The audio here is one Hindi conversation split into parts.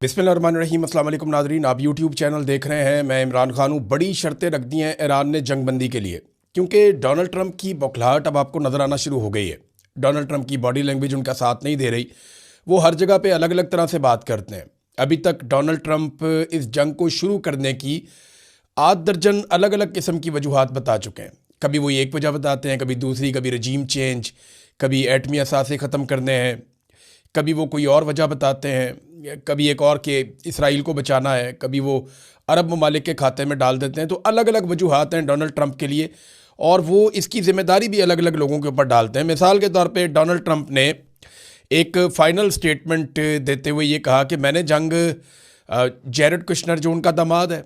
बिस्मिल्लाहिर्रहमानिर्रहीम। अस्सलाम वालेकुम नाज़रीन, आप यूट्यूब चैनल देख रहे हैं। मैं इमरान खान हूँ। बड़ी शर्तें रख दी हैं ईरान ने जंगबंदी के लिए, क्योंकि डोनाल्ड ट्रंप की बौखलाहट अब आपको नज़र आना शुरू हो गई है। डोनाल्ड ट्रंप की बॉडी लैंग्वेज उनका साथ नहीं दे रही। वो हर जगह पे अलग अलग तरह से बात करते हैं। अभी तक डोनाल्ड ट्रंप इस जंग को शुरू करने की आध दर्जन अलग अलग किस्म की वजूहात बता चुके हैं। कभी वो एक वजह बताते हैं, कभी दूसरी, कभी रजीम चेंज, कभी एटमी असासे ख़त्म करने हैं, कभी वो कोई और वजह बताते हैं, कभी एक और कि इसराइल को बचाना है, कभी वो अरब ममालिक के खाते में डाल देते हैं। तो अलग अलग वजूहात हैं डोनाल्ड ट्रंप के लिए, और वो इसकी ज़िम्मेदारी भी अलग अलग लोगों के ऊपर डालते हैं। मिसाल के तौर पे डोनाल्ड ट्रंप ने एक फ़ाइनल स्टेटमेंट देते हुए ये कहा कि मैंने जंग जैरेड कुशनर जो उनका दामाद है,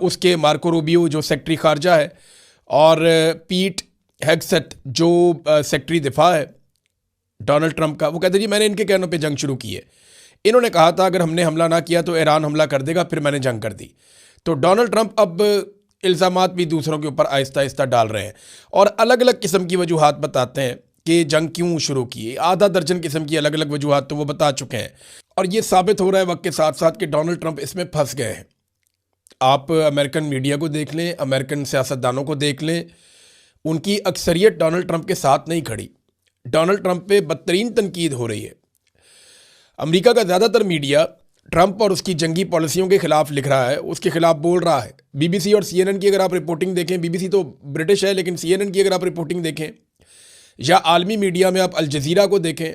उसके मार्को रूबियो जो सेक्रेटरी ख़ारजा है, और पीट हेगसेट जो सेक्रेटरी दिफा है डोनाल्ड ट्रंप का, वो कहते जी मैंने इनके कहनों पे जंग शुरू की है। इन्होंने कहा था अगर हमने हमला ना किया तो ईरान हमला कर देगा, फिर मैंने जंग कर दी। तो डोनाल्ड ट्रंप अब इल्ज़ामात भी दूसरों के ऊपर आहिस्ता आहिस्ता डाल रहे हैं और अलग अलग किस्म की वजूहात बताते हैं कि जंग क्यों शुरू की। आधा दर्जन किस्म की अलग अलग वजूहात तो वो बता चुके हैं, और ये साबित हो रहा है वक्त के साथ साथ कि डोनाल्ड ट्रंप इसमें फंस गए हैं। आप अमेरिकन मीडिया को देख लें, अमेरिकन सियासतदानों को देख लें, उनकी अक्सरियत डोनाल्ड ट्रंप के साथ नहीं खड़ी। डोनाल्ड ट्रंप पे बदतरीन तनकीद हो रही है। अमेरिका का ज़्यादातर मीडिया ट्रंप और उसकी जंगी पॉलिसियों के खिलाफ लिख रहा है, उसके खिलाफ बोल रहा है। बीबीसी और सीएनएन की अगर आप रिपोर्टिंग देखें, बीबीसी तो ब्रिटिश है लेकिन सीएनएन की अगर आप रिपोर्टिंग देखें, या आलमी मीडिया में आप अल जज़ीरा को देखें,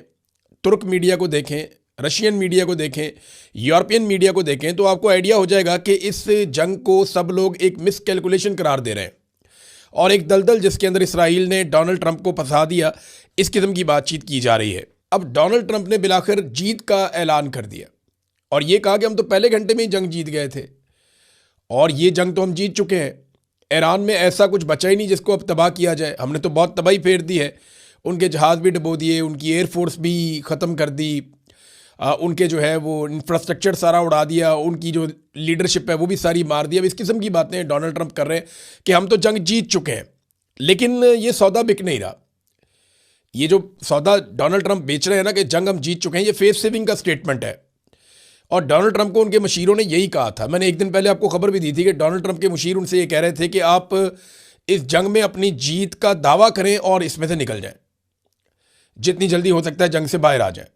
तुर्क मीडिया को देखें, रशियन मीडिया को देखें, यूरोपियन मीडिया को देखें, तो आपको आइडिया हो जाएगा कि इस जंग को सब लोग एक मिस कैलकुलेशन करार दे रहे हैं और एक दलदल जिसके अंदर इसराइल ने डोनाल्ड ट्रंप को फंसा दिया, इस किस्म की बातचीत की जा रही है। अब डोनाल्ड ट्रंप ने बिलाखिर जीत का ऐलान कर दिया और ये कहा कि हम तो पहले घंटे में ही जंग जीत गए थे और ये जंग तो हम जीत चुके हैं। ईरान में ऐसा कुछ बचा ही नहीं जिसको अब तबाह किया जाए। हमने तो बहुत तबाही फेर दी है। उनके जहाज़ भी डुबो दिए, उनकी एयरफोर्स भी ख़त्म कर दी, उनके जो है वो इंफ्रास्ट्रक्चर सारा उड़ा दिया, उनकी जो लीडरशिप है वो भी सारी मार दिया। अब इस किस्म की बातें डोनाल्ड ट्रंप कर रहे हैं कि हम तो जंग जीत चुके हैं। लेकिन ये सौदा बिक नहीं रहा। ये जो सौदा डोनाल्ड ट्रंप बेच रहे हैं ना कि जंग हम जीत चुके हैं, ये फेस सेविंग का स्टेटमेंट है। और डोनाल्ड ट्रंप को उनके मशीरों ने यही कहा था। मैंने एक दिन पहले आपको खबर भी दी थी कि डोनाल्ड ट्रंप के मशीर उनसे ये कह रहे थे कि आप इस जंग में अपनी जीत का दावा करें और इसमें से निकल जाएं, जितनी जल्दी हो सकता है जंग से बाहर आ जाएं।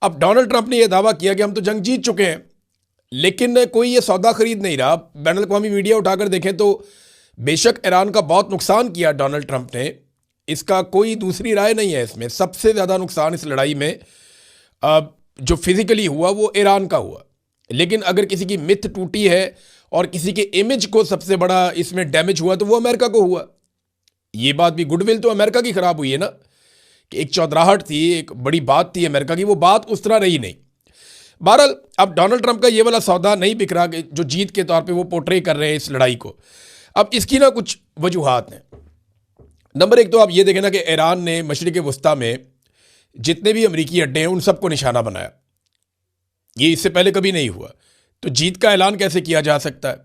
अब डोनाल्ड ट्रंप ने यह दावा किया कि हम तो जंग जीत चुके हैं, लेकिन कोई ये सौदा खरीद नहीं रहा। बैनुल अक़वामी मीडिया उठाकर देखें तो बेशक ईरान का बहुत नुकसान किया डोनाल्ड ट्रंप ने, इसका कोई दूसरी राय नहीं है। इसमें सबसे ज़्यादा नुकसान इस लड़ाई में जो फिज़िकली हुआ वो ईरान का हुआ। लेकिन अगर किसी की मिथ टूटी है और किसी के इमेज को सबसे बड़ा इसमें डैमेज हुआ तो वो अमेरिका को हुआ। ये बात भी, गुडविल तो अमेरिका की ख़राब हुई है ना, कि एक चौधराहट थी, एक बड़ी बात थी अमेरिका की, वो बात उस तरह रही नहीं। बहरहाल अब डोनाल्ड ट्रंप का ये वाला सौदा नहीं बिक रहा जो जीत के तौर पे वो पोर्ट्रे कर रहे हैं इस लड़ाई को। अब इसकी ना कुछ वजूहात हैं। नंबर एक तो आप ये देखें ना कि ईरान ने मशरिक़ वस्ता में जितने भी अमरीकी अड्डे हैं उन सबको निशाना बनाया। ये इससे पहले कभी नहीं हुआ। तो जीत का ऐलान कैसे किया जा सकता है?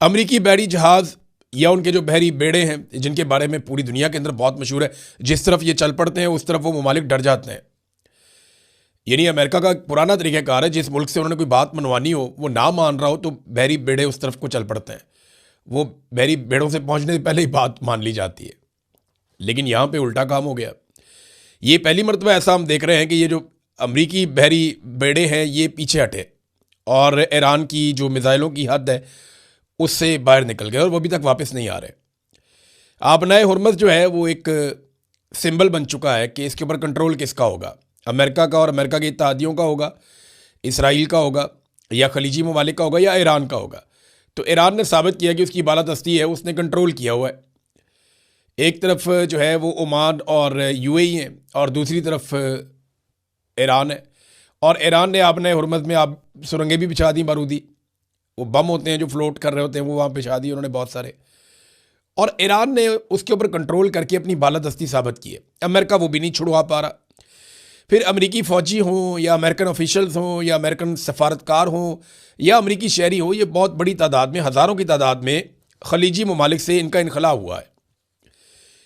अमरीकी बहरी जहाज़ या उनके जो बहरी बेड़े हैं, जिनके बारे में पूरी दुनिया के अंदर बहुत मशहूर है, जिस तरफ ये चल पड़ते हैं उस तरफ वो ममालिक डर जाते हैं। यानी अमेरिका का पुराना तरीक़ाकार है, जिस मुल्क से उन्होंने कोई बात मनवानी हो, वो ना मान रहा हो तो बहरी बेड़े उस तरफ को चल पड़ते हैं। वो बहरी बेड़ों से पहुंचने से पहले ही बात मान ली जाती है। लेकिन यहाँ पे उल्टा काम हो गया। ये पहली मरतबा ऐसा हम देख रहे हैं कि ये जो अमरीकी बहरी बेड़े हैं ये पीछे हटे और ईरान की जो मिसाइलों की हद है उससे बाहर निकल गए और वो अभी तक वापस नहीं आ रहे। आबनाए हुर्मुज़ जो है वो एक सिंबल बन चुका है कि इसके ऊपर कंट्रोल किसका होगा। अमेरिका का और अमेरिका के इत्तेहादियों का होगा, इसराइल का होगा, या खलीजी ममालिक का होगा, या ईरान का होगा। तो ईरान ने साबित किया कि उसकी बालादस्ती है, उसने कंट्रोल किया हुआ है। एक तरफ जो है वो ओमान और यूएई हैं और दूसरी तरफ ईरान है। और ईरान ने आपने हुर्मुज़ में आप सुरंगें भी बिछा दी बारूदी, वो बम होते हैं जो फ्लोट कर रहे होते हैं वो वहाँ बिछा दी उन्होंने बहुत सारे। और ईरान ने उसके ऊपर कंट्रोल करके अपनी बालादस्ती साबित की है। अमेरिका वो भी नहीं छुड़वा पा रहा। फिर अमरीकी फ़ौजी हों या अमेरिकन ऑफिशल्स हों या अमेरिकन सफारतकार हों या अमरीकी शहरी हो, ये बहुत बड़ी तादाद में, हज़ारों की तादाद में खलीजी ममालिक से इनका इनखला हुआ है।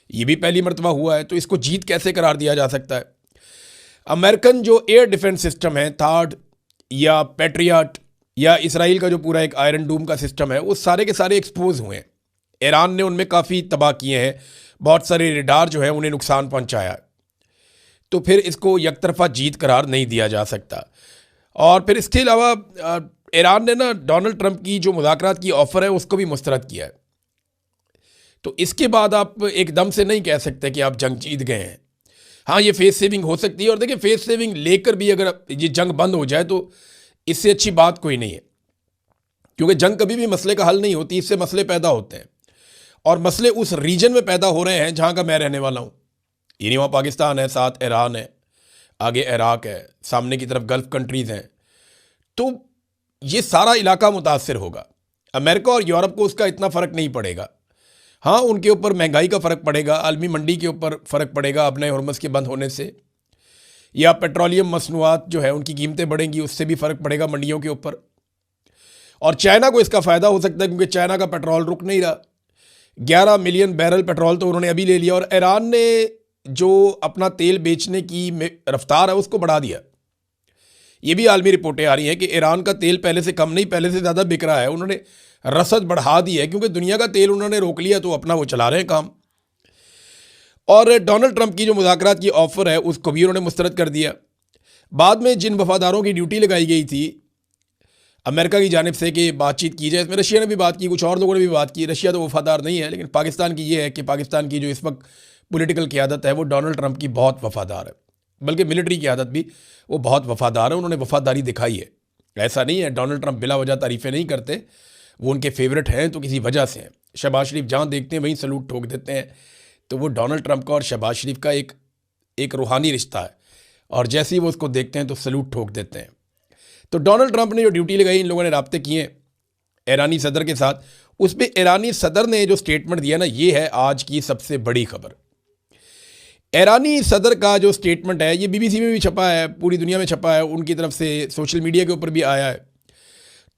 ये भी पहली मरतबा हुआ है। तो इसको जीत कैसे करार दिया जा सकता है? अमेरिकन जो एयर डिफेंस सिस्टम है, थर्ड या पैट्रियट या इसराइल का जो पूरा एक आयरन डूम का सिस्टम है, वो सारे के सारे एक्सपोज हुए हैं। ईरान ने उनमें काफ़ी तबाह किए हैं, बहुत सारे रेडार जो है उन्हें नुकसान पहुंचाया। तो फिर इसको यकतरफा जीत करार नहीं दिया जा सकता। और फिर इसके अलावा ईरान ने ना डोनाल्ड ट्रंप की जो मुज़ाकरात की ऑफ़र है उसको भी मुस्तरद किया है। तो इसके बाद आप एकदम से नहीं कह सकते कि आप जंग जीत गए हैं। हाँ, ये फेस सेविंग हो सकती है, और देखिए फेस सेविंग लेकर भी अगर ये जंग बंद हो जाए तो इससे अच्छी बात कोई नहीं है, क्योंकि जंग कभी भी मसले का हल नहीं होती, इससे मसले पैदा होते हैं। और मसले उस रीजन में पैदा हो रहे हैं जहाँ का मैं रहने वाला हूँ। यानी वहाँ पाकिस्तान है, साथ ईरान है, आगे इराक है, सामने की तरफ गल्फ कंट्रीज़ हैं। तो ये सारा इलाका मुतासर होगा। अमेरिका और यूरोप को उसका इतना फ़र्क नहीं पड़ेगा। हाँ, उनके ऊपर महंगाई का फ़र्क पड़ेगा, आलमी मंडी के ऊपर फ़र्क पड़ेगा अपने हुर्मुज़ के बंद होने से, या पेट्रोलियम मसनूआत जो है उनकी कीमतें बढ़ेंगी, उससे भी फ़र्क पड़ेगा मंडियों के ऊपर। और चाइना को इसका फ़ायदा हो सकता है, क्योंकि चाइना का पेट्रोल रुक नहीं रहा। 11 मिलियन बैरल पेट्रोल तो उन्होंने अभी ले लिया, और ईरान ने जो अपना तेल बेचने की रफ्तार है उसको बढ़ा दिया। ये भी आलमी रिपोर्टें आ रही हैं कि ईरान का तेल पहले से कम नहीं, पहले से ज़्यादा बिक रहा है। उन्होंने रसद बढ़ा दी है, क्योंकि दुनिया का तेल उन्होंने रोक लिया, तो अपना वो चला रहे हैं काम। और डोनाल्ड ट्रंप की जो मुज़ाकरात की ऑफ़र है उसको भी उन्होंने मुस्तरद कर दिया। बाद में जिन वफादारों की ड्यूटी लगाई गई थी अमेरिका की जानिब से कि बातचीत की जाए, इसमें रशिया ने भी बात की, कुछ और लोगों ने भी बात की। रशिया तो वफादार नहीं है, लेकिन पाकिस्तान की ये है कि पाकिस्तान की जो इस वक्त पॉलिटिकल क़यादत है वो डोनाल्ड ट्रंप की बहुत वफादार है, बल्कि मिलिट्री क़यादत भी वो बहुत वफादार है। उन्होंने वफादारी दिखाई है। ऐसा नहीं है डोनाल्ड ट्रंप बिला वजह तारीफ़ें नहीं करते, वो उनके फेवरेट हैं तो किसी वजह से हैं। शहबाज शरीफ जहाँ देखते हैं वहीं सलूट ठोक देते हैं। तो वो डोनाल्ड ट्रंप का और शहबाज शरीफ का एक रूहानी रिश्ता है, और जैसे ही वो उसको देखते हैं तो सलूट ठोक देते हैं। तो डोनाल्ड ट्रंप ने जो ड्यूटी लगाई, इन लोगों ने राब्ते किए ईरानी सदर के साथ, उस पर ईरानी सदर ने जो स्टेटमेंट दिया ना, ये है आज की सबसे बड़ी खबर। ईरानी सदर का जो स्टेटमेंट है, ये बीबीसी में भी छपा है, पूरी दुनिया में छपा है, उनकी तरफ से सोशल मीडिया के ऊपर भी आया है।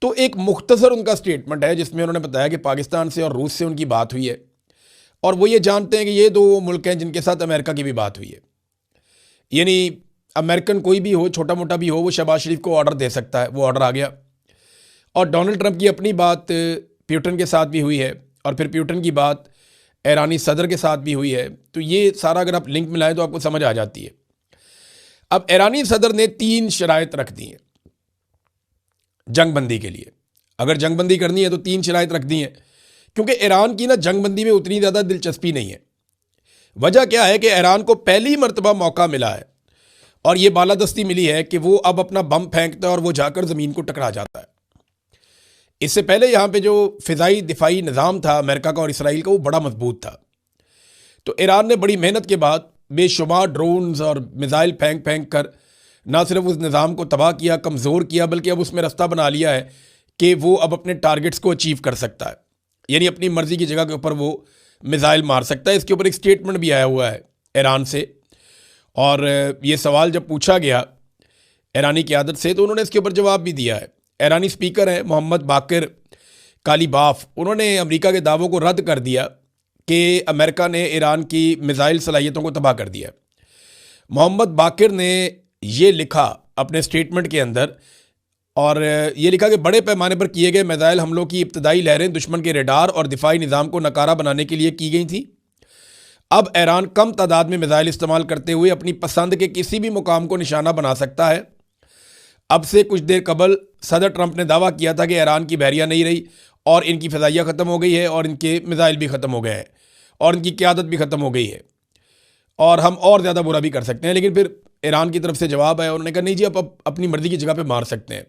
तो एक मुख्तसर उनका स्टेटमेंट है जिसमें उन्होंने बताया कि पाकिस्तान से और रूस से उनकी बात हुई है, और वो ये जानते हैं कि ये दो मुल्क हैं जिनके साथ अमेरिका की भी बात हुई है। यानी अमेरिकन कोई भी हो, छोटा मोटा भी हो, वो शहबाज शरीफ को ऑर्डर दे सकता है। वो ऑर्डर आ गया। और डोनाल्ड ट्रंप की अपनी बात प्यूटन के साथ भी हुई है, और फिर प्यूटन की बात ईरानी सदर के साथ भी हुई है। तो ये सारा अगर आप लिंक मिलाएं तो आपको समझ आ जाती है। अब ईरानी सदर ने 3 शराइत रख दी हैं जंगबंदी के लिए। अगर जंगबंदी करनी है तो 3 शराइत रख दी हैं, क्योंकि ईरान की ना जंगबंदी में उतनी ज़्यादा दिलचस्पी नहीं है। वजह क्या है कि ईरान को पहली मरतबा मौका मिला है, और ये बालादस्ती मिली है कि वो अब अपना बम फेंकता है और वो जाकर ज़मीन को टकरा जाता है। इससे पहले यहाँ पे जो फ़िज़ाई दिफाई निज़ाम था अमेरिका का और इसराइल का, वो बड़ा मजबूत था। तो ईरान ने बड़ी मेहनत के बाद बेशुमार ड्रोन्स और मिज़ाइल फेंक फेंक कर ना सिर्फ उस निज़ाम को तबाह किया, कमज़ोर किया, बल्कि अब उसमें रास्ता बना लिया है कि वो अब अपने टारगेट्स को अचीव कर सकता है। यानी अपनी मर्ज़ी की जगह के ऊपर वो मिज़ाइल मार सकता है। इसके ऊपर एक स्टेटमेंट भी आया हुआ है ईरान से, और ये सवाल जब पूछा गया ईरानी क़यादत से तो उन्होंने इसके ऊपर जवाब भी दिया है। ईरानी स्पीकर हैं मोहम्मद बाकिर कालीबाफ, उन्होंने अमेरिका के दावों को रद्द कर दिया कि अमेरिका ने ईरान की मिज़ाइल सलाहियतों को तबाह कर दिया। मोहम्मद बाकिर ने ये लिखा अपने स्टेटमेंट के अंदर, और ये लिखा कि बड़े पैमाने पर किए गए मिज़ाइल हमलों की इब्तदाई लहरें दुश्मन के रेडार और दिफाई निज़ाम को नकारा बनाने के लिए की गई थी। अब ईरान कम तादाद में मिज़ाइल इस्तेमाल करते हुए अपनी पसंद के किसी भी मुकाम को निशाना बना सकता है। अब से कुछ देर कबल सदर ट्रंप ने दावा किया था कि ईरान की बहरिया नहीं रही, और इनकी फ़िज़ाइया ख़त्म हो गई है, और इनके मिज़ाइल भी ख़त्म हो गए हैं, और इनकी क़यादत भी ख़त्म हो गई है, और हम और ज़्यादा बुरा भी कर सकते हैं। लेकिन फिर ईरान की तरफ से जवाब है, उन्होंने कहा नहीं जी, आप अपनी मर्ज़ी की जगह पे मार सकते हैं।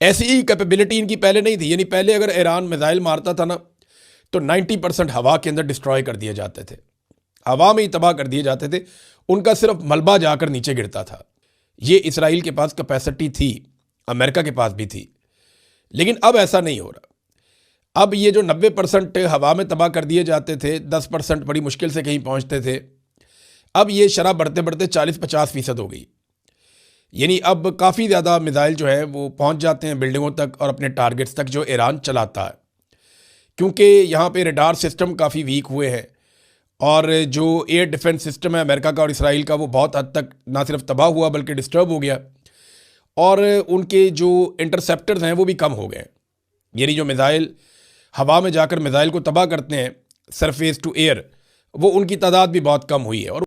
ऐसी ही कैपेबिलिटी इनकी पहले नहीं थी। यानी पहले अगर ईरान मिज़ाइल मारता था ना, तो 90% हवा के अंदर डिस्ट्रॉय कर दिए जाते थे, हवा में ही तबाह कर दिए जाते थे, उनका सिर्फ मलबा जाकर नीचे गिरता था। ये इसराइल के पास कैपेसिटी थी, अमेरिका के पास भी थी, लेकिन अब ऐसा नहीं हो रहा। अब ये जो 90% हवा में तबाह कर दिए जाते थे, 10% बड़ी मुश्किल से कहीं पहुंचते थे, अब ये शरह बढ़ते बढ़ते 40-50% हो गई। यानी अब काफ़ी ज़्यादा मिज़ाइल जो है वो पहुंच जाते हैं बिल्डिंगों तक और अपने टारगेट्स तक जो ईरान चलाता है, क्योंकि यहाँ पे रडार सिस्टम काफ़ी वीक हुए हैं, और जो एयर डिफेंस सिस्टम है अमेरिका का और इसराइल का, वो बहुत हद तक ना सिर्फ तबाह हुआ बल्कि डिस्टर्ब हो गया। और उनके जो इंटरसेप्टर्स हैं वो भी कम हो गए हैं। यानी जो मिसाइल हवा में जाकर मिसाइल को तबाह करते हैं सरफेस टू एयर, वो उनकी तादाद भी बहुत कम हुई है। और